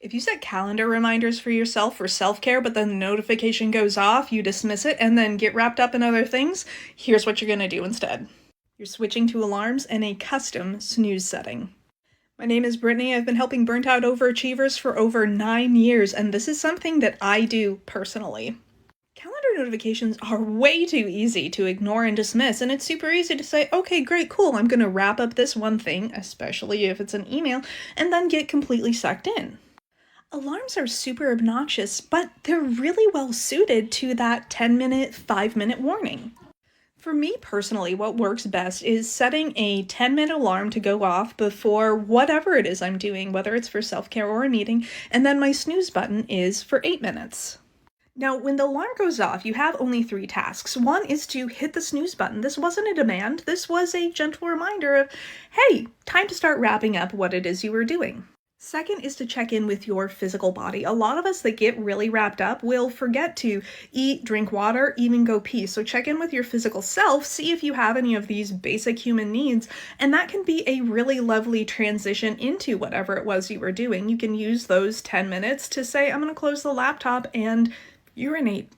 If you set calendar reminders for yourself for self-care, but then the notification goes off, you dismiss it, and then get wrapped up in other things, here's what you're gonna do instead. You're switching to alarms and a custom snooze setting. My name is Brittany. I've been helping burnt out overachievers for over 9 years, and this is something that I do personally. Calendar notifications are way too easy to ignore and dismiss, and it's super easy to say, okay, great, cool, I'm gonna wrap up this one thing, especially if it's an email, and then get completely sucked in. Alarms are super obnoxious, but they're really well suited to that 10-minute, 5-minute warning. For me personally, what works best is setting a 10-minute alarm to go off before whatever it is I'm doing, whether it's for self-care or a meeting, and then my snooze button is for 8 minutes. Now, when the alarm goes off, you have only 3 tasks. One is to hit the snooze button. This wasn't a demand, this was a gentle reminder of, hey, time to start wrapping up what it is you were doing. Second is to check in with your physical body. A lot of us that get really wrapped up will forget to eat, drink water, even go pee. So check in with your physical self, see if you have any of these basic human needs, and that can be a really lovely transition into whatever it was you were doing. You can use those 10 minutes to say, I'm going to close the laptop and urinate.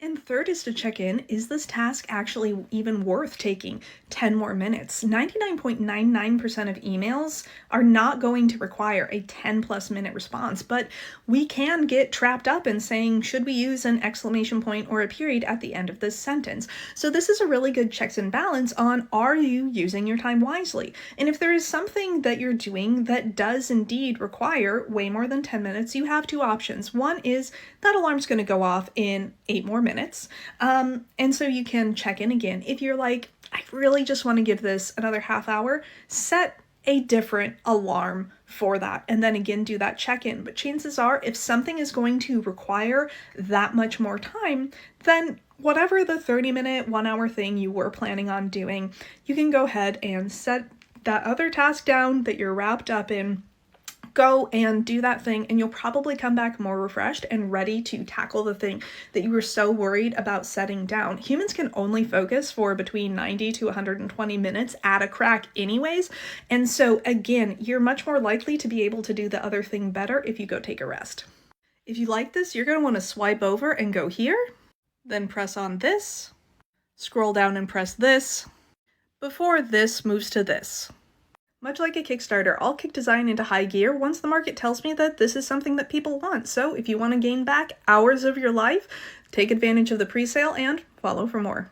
And third is to check in, is this task actually even worth taking 10 more minutes? 99.99% of emails are not going to require a 10+ minute response, but we can get trapped up in saying, should we use an exclamation point or a period at the end of this sentence? So this is a really good checks and balance on, are you using your time wisely? And if there is something that you're doing that does indeed require way more than 10 minutes, you have 2 options. One is that alarm's going to go off in 8 more minutes. And so you can check in again. If you're like, I really just want to give this another half hour, set a different alarm for that. And then again, do that check-in. But chances are, if something is going to require that much more time, then whatever the 30-minute, 1-hour thing you were planning on doing, you can go ahead and set that other task down that you're wrapped up in. Go and do that thing, and you'll probably come back more refreshed and ready to tackle the thing that you were so worried about setting down. Humans can only focus for between 90 to 120 minutes at a crack anyways, and so again, you're much more likely to be able to do the other thing better if you go take a rest. If you like this, you're going to want to swipe over and go here, then press on this, scroll down and press this, before this moves to this. Much like a Kickstarter, I'll kick design into high gear once the market tells me that this is something that people want. So if you want to gain back hours of your life, take advantage of the pre-sale and follow for more.